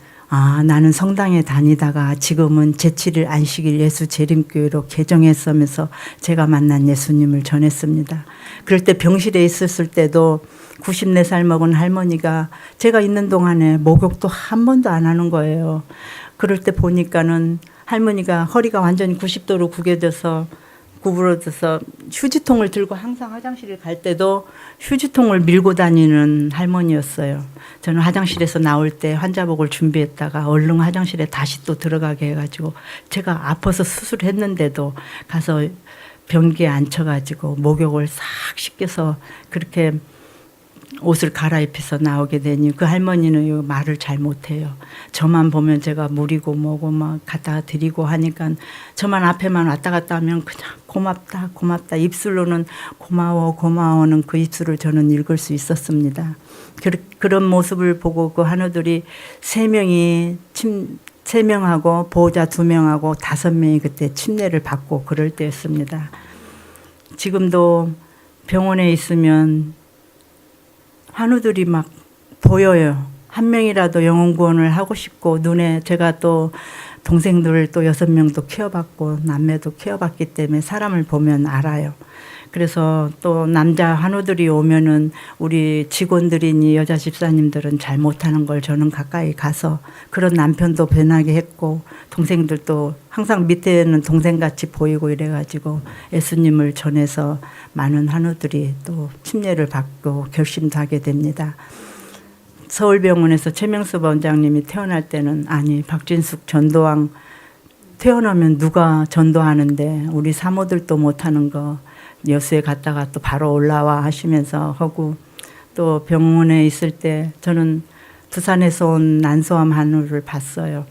나는 성당에 다니다가 지금은 제7일 안식일 예수 재림교회로 개정했으면서 제가 만난 예수님을 전했습니다. 그럴 때 병실에 있었을 때도 94살 먹은 할머니가 제가 있는 동안에 목욕도 한 번도 안 하는 거예요. 그럴 때 보니까는 할머니가 허리가 완전히 90도로 구부러져서 휴지통을 들고 항상 화장실에 갈 때도 휴지통을 밀고 다니는 할머니였어요. 저는 화장실에서 나올 때 환자복을 준비했다가 얼른 화장실에 다시 또 들어가게 해가지고 제가 아파서 수술했는데도 가서 변기에 앉혀가지고 목욕을 싹 씻겨서 그렇게 옷을 갈아입혀서 나오게 되니 그 할머니는 말을 잘 못해요. 저만 보면 제가 물이고 뭐고 막 갖다 드리고 하니까 저만 앞에만 왔다 갔다 하면 그냥 고맙다 고맙다 입술로는 고마워는 그 입술을 저는 읽을 수 있었습니다. 그런 모습을 보고 그 한우들이 3명하고 보호자 2명하고 5명이 그때 침례를 받고 그럴 때였습니다. 지금도 병원에 있으면 한우들이 막 보여요. 한 명이라도 영혼 구원을 하고 싶고 눈에 제가 또 동생들을 또 6명도 키워봤고 남매도 키워봤기 때문에 사람을 보면 알아요. 그래서 또 남자 한우들이 오면은 우리 직원들이니 여자 집사님들은 잘 못하는 걸 저는 가까이 가서 그런 남편도 변하게 했고 동생들도 항상 밑에는 동생같이 보이고 이래가지고 예수님을 전해서 많은 한우들이 또 침례를 받고 결심도 하게 됩니다. 서울병원에서 최명수 원장님이 태어날 때는 박진숙 전도왕 태어나면 누가 전도하는데 우리 사모들도 못하는 거 여수에 갔다가 또 바로 올라와 하시면서 하고 또 병원에 있을 때 저는 부산에서 온 난소암 한우를 봤어요.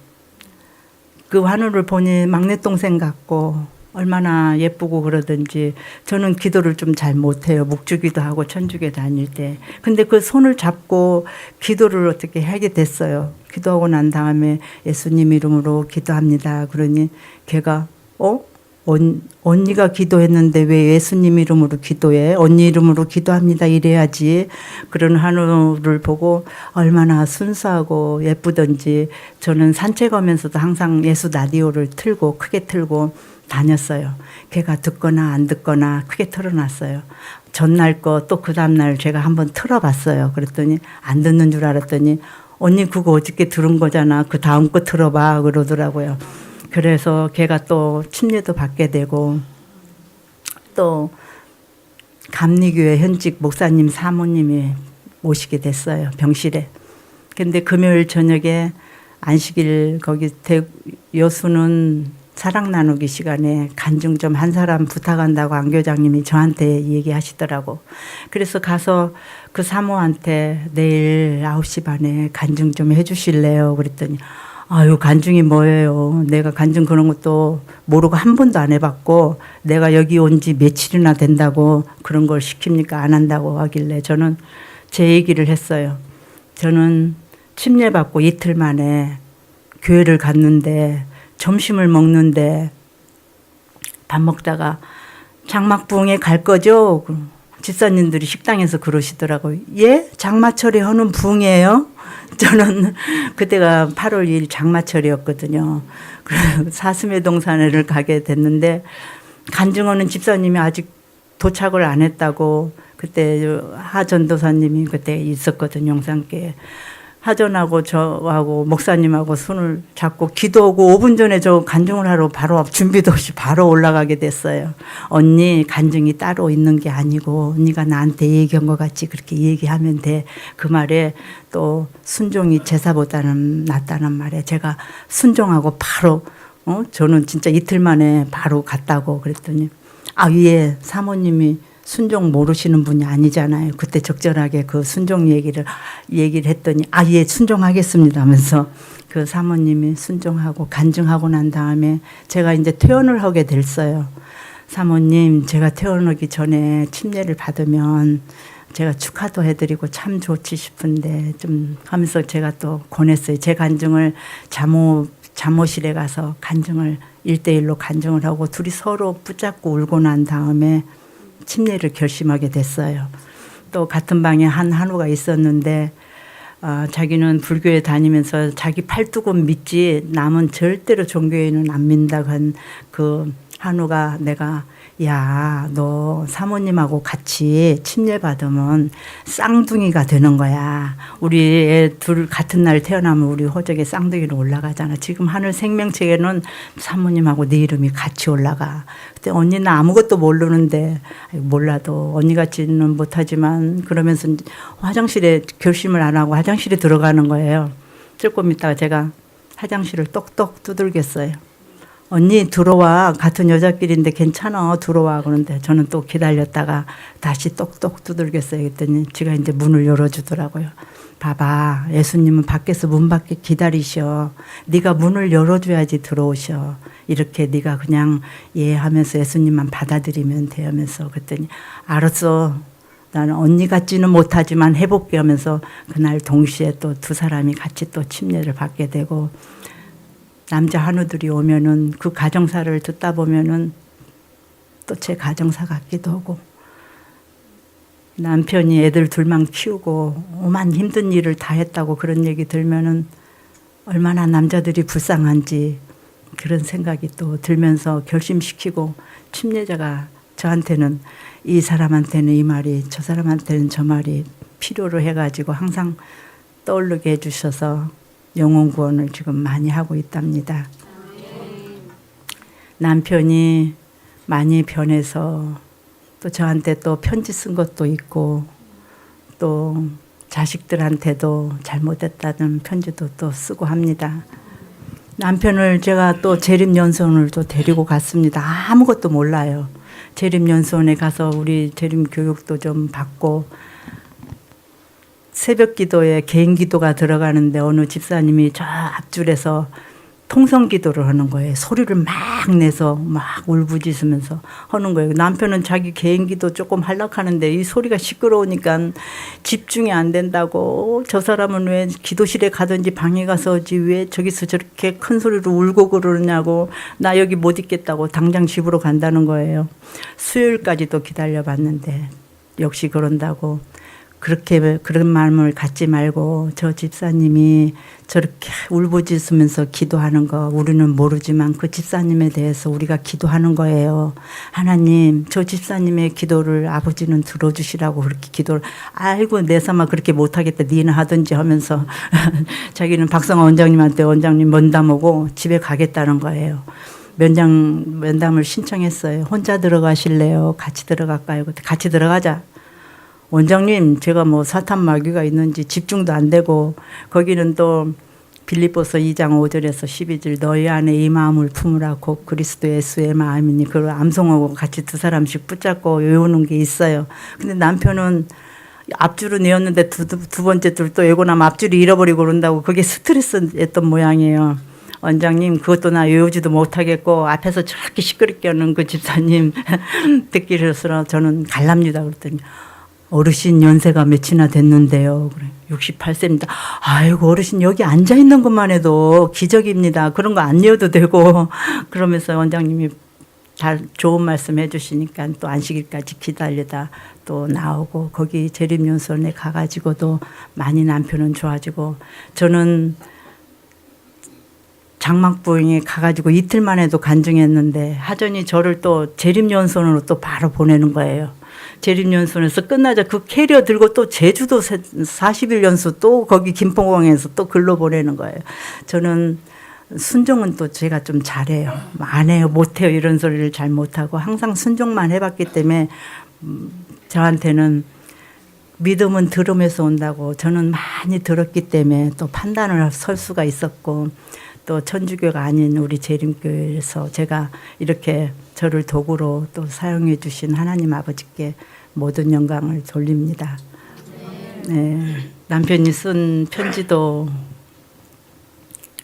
그 한우를 보니 막내 동생 같고 얼마나 예쁘고 그러든지 저는 기도를 좀 잘 못해요. 묵주기도 하고 천주교 다닐 때. 근데 그 손을 잡고 기도를 어떻게 하게 됐어요. 기도하고 난 다음에 예수님 이름으로 기도합니다. 그러니 걔가 언니가 기도했는데 왜 예수님 이름으로 기도해? 언니 이름으로 기도합니다. 이래야지. 그런 한우를 보고 얼마나 순수하고 예쁘던지 저는 산책하면서도 항상 예수 라디오를 틀고 크게 틀고 다녔어요. 걔가 듣거나 안 듣거나 크게 틀어놨어요. 전날 거 또 그 다음날 제가 한번 틀어봤어요. 그랬더니 안 듣는 줄 알았더니 언니 그거 어저께 들은 거잖아. 그 다음 거 틀어봐 그러더라고요. 그래서 걔가 또 침례도 받게 되고 또 감리교회 현직 목사님 사모님이 오시게 됐어요. 병실에. 근데 금요일 저녁에 안식일 거기 여수는 사랑 나누기 시간에 간증 좀 한 사람 부탁한다고 안교장님이 저한테 얘기하시더라고. 그래서 가서 그 사모한테 내일 9시 반에 간증 좀 해주실래요? 그랬더니 간증이 뭐예요? 내가 간증 그런 것도 모르고 한 번도 안 해봤고 내가 여기 온 지 며칠이나 된다고 그런 걸 시킵니까? 안 한다고 하길래 저는 제 얘기를 했어요. 저는 침례 받고 이틀 만에 교회를 갔는데 점심을 먹는데 밥 먹다가 장막부흥에 갈 거죠? 집사님들이 식당에서 그러시더라고요. 예? 장마철에 하는 부흥이에요? 저는 그때가 8월 2일 장마철이었거든요. 사슴의 동산에를 가게 됐는데 간증하는 집사님이 아직 도착을 안 했다고 그때 하전도사님이 그때 있었거든요. 용산교에. 하전하고 저하고 목사님하고 손을 잡고 기도하고 5분 전에 저 간증을 하러 바로 준비도 없이 바로 올라가게 됐어요. 언니 간증이 따로 있는 게 아니고 언니가 나한테 얘기한 것 같이 그렇게 얘기하면 돼. 그 말에 또 순종이 제사보다는 낫다는 말에 제가 순종하고 바로 저는 진짜 이틀 만에 바로 갔다고 그랬더니 예 사모님이 순종 모르시는 분이 아니잖아요. 그때 적절하게 그 순종 얘기를 했더니 예 순종하겠습니다 하면서 그 사모님이 순종하고 간증하고 난 다음에 제가 이제 퇴원을 하게 됐어요. 사모님 제가 퇴원하기 전에 침례를 받으면 제가 축하도 해드리고 참 좋지 싶은데 좀 하면서 제가 또 권했어요. 제 간증을 잠옷실에 가서 간증을 1대1로 간증을 하고 둘이 서로 붙잡고 울고 난 다음에 침례를 결심하게 됐어요. 또 같은 방에 한우가 있었는데 자기는 불교에 다니면서 자기 팔뚝은 믿지 남은 절대로 종교에는 안 믿는다고 한 그 한우가 내가 야, 너 사모님하고 같이 침례 받으면 쌍둥이가 되는 거야. 우리 애 둘 같은 날 태어나면 우리 호적에 쌍둥이로 올라가잖아. 지금 하늘 생명책에는 사모님하고 네 이름이 같이 올라가. 그때 언니는 아무것도 모르는데 몰라도 언니같지는 못하지만 그러면서 화장실에 결심을 안 하고 화장실에 들어가는 거예요. 조금 있다가 제가 화장실을 똑똑 두들겼어요. 언니 들어와. 같은 여자끼리인데 괜찮아. 들어와. 그런데 저는 또 기다렸다가 다시 똑똑 두들겼어요. 그랬더니 지가 이제 문을 열어주더라고요. 봐봐. 예수님은 밖에서 문 밖에 기다리셔. 네가 문을 열어줘야지 들어오셔. 이렇게 네가 그냥 하면서 예수님만 받아들이면 돼 하면서 그랬더니 알았어. 나는 언니 같지는 못하지만 해볼게 하면서 그날 동시에 또 두 사람이 같이 또 침례를 받게 되고 남자 한우들이 오면은 그 가정사를 듣다 보면은 또 제 가정사 같기도 하고 남편이 애들 둘만 키우고 오만 힘든 일을 다 했다고 그런 얘기 들면은 얼마나 남자들이 불쌍한지 그런 생각이 또 들면서 결심시키고 침례자가 저한테는 이 사람한테는 이 말이 저 사람한테는 저 말이 필요로 해가지고 항상 떠오르게 해주셔서 영혼 구원을 지금 많이 하고 있답니다. 남편이 많이 변해서 또 저한테 또 편지 쓴 것도 있고 또 자식들한테도 잘못했다는 편지도 또 쓰고 합니다. 남편을 제가 또 재림연수원을 또 데리고 갔습니다. 아무것도 몰라요. 재림연수원에 가서 우리 재림 교육도 좀 받고 새벽 기도에 개인 기도가 들어가는데 어느 집사님이 저 앞줄에서 통성 기도를 하는 거예요. 소리를 막 내서 막 울부짖으면서 하는 거예요. 남편은 자기 개인 기도 조금 하려하는데 이 소리가 시끄러우니까 집중이 안 된다고 저 사람은 왜 기도실에 가든지 방에 가서지 왜 저기서 저렇게 큰 소리로 울고 그러냐고 나 여기 못 있겠다고 당장 집으로 간다는 거예요. 수요일까지도 기다려봤는데 역시 그런다고 그렇게 그런 마음을 갖지 말고 저 집사님이 저렇게 울부짖으면서 기도하는 거 우리는 모르지만 그 집사님에 대해서 우리가 기도하는 거예요. 하나님 저 집사님의 기도를 아버지는 들어주시라고 그렇게 기도를 아이고 내 삼아 그렇게 못하겠다 니는 하든지 하면서 자기는 박성화 원장님한테 원장님 면담 오고 집에 가겠다는 거예요. 면담을 신청했어요. 혼자 들어가실래요? 같이 들어갈까요? 같이 들어가자. 원장님 제가 뭐 사탄 마귀가 있는지 집중도 안 되고 거기는 또 빌립보서 2장 5절에서 12절 너희 안에 이 마음을 품으라 곧 그리스도 예수의 마음이니 그걸 암송하고 같이 두 사람씩 붙잡고 외우는 게 있어요. 근데 남편은 앞줄은 외웠는데 두 번째 줄 또 외고 나면 앞줄이 잃어버리고 그런다고 그게 스트레스였던 모양이에요. 원장님 그것도 나 외우지도 못하겠고 앞에서 저렇게 시끄럽게 하는 그 집사님 듣기 싫어서 저는 갈랍니다. 그랬더니 어르신 연세가 몇이나 됐는데요. 그래. 68세입니다. 아이고 어르신 여기 앉아 있는 것만 해도 기적입니다. 그런 거 안 외워도 되고 그러면서 원장님이 좋은 말씀 해주시니까 또 안식일까지 기다리다 또 나오고 거기 재림연수원에 가가지고도 많이 남편은 좋아지고 저는 장막부흥에 가가지고 이틀 만에도 간증했는데 하전이 저를 또 재림연수원으로 또 바로 보내는 거예요. 재림연수원에서 끝나자 그 캐리어 들고 또 제주도 40일 연수 또 거기 김포공항에서 또 글로 보내는 거예요. 저는 순종은 또 제가 좀 잘해요. 안 해요, 못 해요 이런 소리를 잘 못하고 항상 순종만 해봤기 때문에 저한테는 믿음은 들음에서 온다고 저는 많이 들었기 때문에 또 판단을 설 수가 있었고 또 천주교가 아닌 우리 재림교회에서 제가 이렇게 저를 도구로 또 사용해 주신 하나님 아버지께 모든 영광을 돌립니다. 네, 남편이 쓴 편지도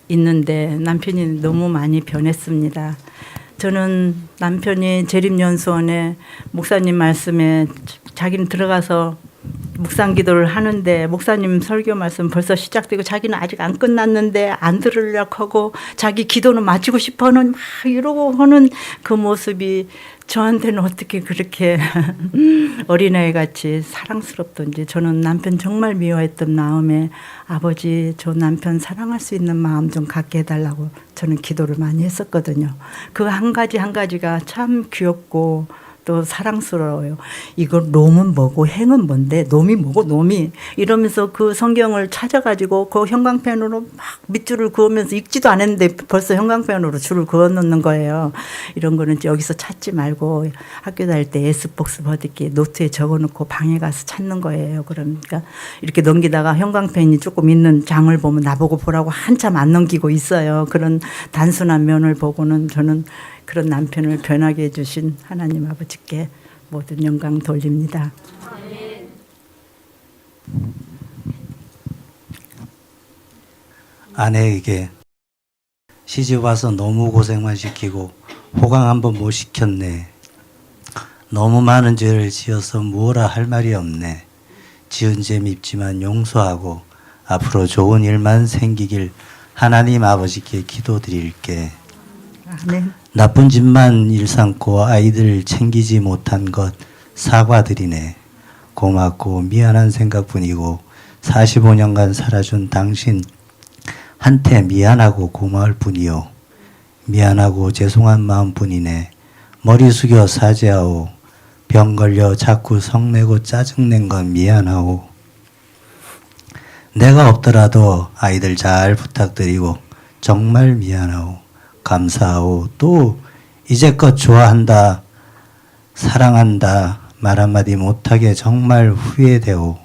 있는데 남편이 너무 많이 변했습니다. 저는 남편이 재림연수원에 목사님 말씀에 자기는 들어가서 묵상 기도를 하는데 목사님 설교 말씀 벌써 시작되고 자기는 아직 안 끝났는데 안 들으려고 하고 자기 기도는 마치고 싶어는 막 이러고 하는 그 모습이 저한테는 어떻게 그렇게 어린아이 같이 사랑스럽던지 저는 남편 정말 미워했던 마음에 아버지 저 남편 사랑할 수 있는 마음 좀 갖게 해달라고 저는 기도를 많이 했었거든요. 그 한 가지 한 가지가 참 귀엽고 또 사랑스러워요. 이거 놈은 뭐고 행은 뭔데 놈이 뭐고 놈이 이러면서 그 성경을 찾아가지고 그 형광펜으로 막 밑줄을 그으면서 읽지도 않았는데 벌써 형광펜으로 줄을 그어놓는 거예요. 이런 거는 여기서 찾지 말고 학교 다닐 때 에스복스 버디기 노트에 적어놓고 방에 가서 찾는 거예요. 그러니까 이렇게 넘기다가 형광펜이 조금 있는 장을 보면 나보고 보라고 한참 안 넘기고 있어요. 그런 단순한 면을 보고는 저는 그런 남편을 변하게 해주신 하나님 아버지께 모든 영광 돌립니다. 아내에게 시집 와서 너무 고생만 시키고 호강 한번 못 시켰네. 너무 많은 죄를 지어서 뭐라 할 말이 없네. 지은 죄 밉지만 용서하고 앞으로 좋은 일만 생기길 하나님 아버지께 기도드릴게. 아멘. 나쁜 짓만 일삼고 아이들 챙기지 못한 것 사과드리네. 고맙고 미안한 생각뿐이고 45년간 살아준 당신 한테 미안하고 고마울 뿐이요. 미안하고 죄송한 마음뿐이네. 머리 숙여 사죄하오. 병 걸려 자꾸 성내고 짜증낸 건 미안하오. 내가 없더라도 아이들 잘 부탁드리고 정말 미안하오. 감사하오. 또 이제껏 좋아한다, 사랑한다 말 한마디 못하게 정말 후회되오.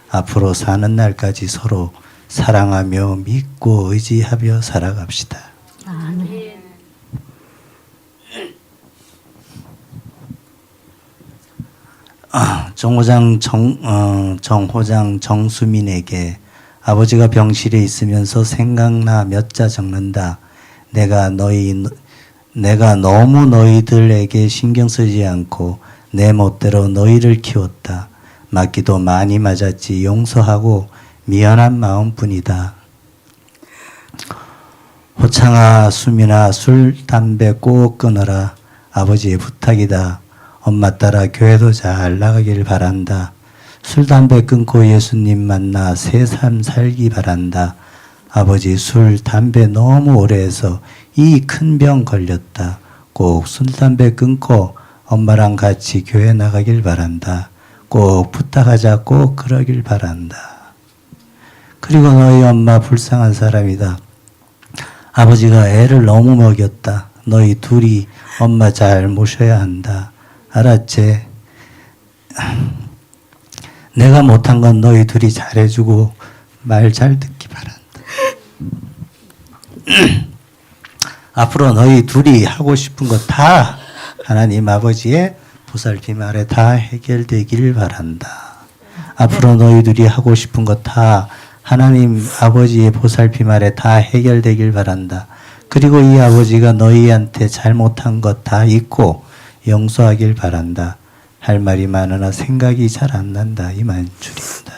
앞으로 사는 날까지 서로 사랑하며 믿고 의지하며 살아갑시다. 아멘. 정호장 정수민에게 아버지가 병실에 있으면서 생각나 몇 자 적는다. 내가 너무 너희들에게 신경 쓰지 않고 내 멋대로 너희를 키웠다. 맞기도 많이 맞았지. 용서하고 미안한 마음뿐이다. 호창아, 수민아, 술, 담배 꼭 끊어라. 아버지의 부탁이다. 엄마 따라 교회도 잘 나가길 바란다. 술, 담배 끊고 예수님 만나 새 삶 살기 바란다. 아버지 술, 담배 너무 오래 해서 이 큰 병 걸렸다. 꼭 술, 담배 끊고 엄마랑 같이 교회 나가길 바란다. 꼭 부탁하자. 꼭 그러길 바란다. 그리고 너희 엄마 불쌍한 사람이다. 아버지가 애를 너무 먹였다. 너희 둘이 엄마 잘 모셔야 한다. 알았지? 내가 못한 건 너희 둘이 잘해주고 말 잘 듣기 바란다. 앞으로 너희 둘이 하고 싶은 거 다 하나님 아버지의 보살핌 아래 다 해결되길 바란다. 앞으로 너희 둘이 하고 싶은 거 다 하나님 아버지의 보살핌 아래 다 해결되길 바란다. 그리고 이 아버지가 너희한테 잘못한 것 다 잊고 용서하길 바란다. 할 말이 많으나 생각이 잘 안 난다. 이만 줄입니다.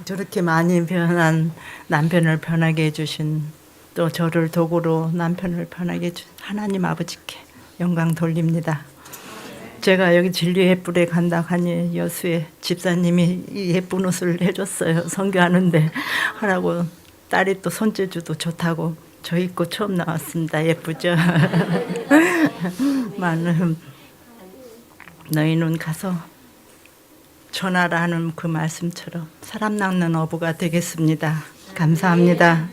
저렇게 많이 변한 남편을 편하게 해주신 또 저를 도구로 남편을 편하게 해준 하나님 아버지께 영광 돌립니다. 제가 여기 진리의 햇불에 간다 하니 여수의 집사님이 이 예쁜 옷을 해줬어요. 선교하는데 하라고. 딸이 또 손재주도 좋다고 저 입고 처음 나왔습니다. 예쁘죠? 많은 너희는 가서 전하라 하는 그 말씀처럼 사람 낚는 어부가 되겠습니다. 감사합니다.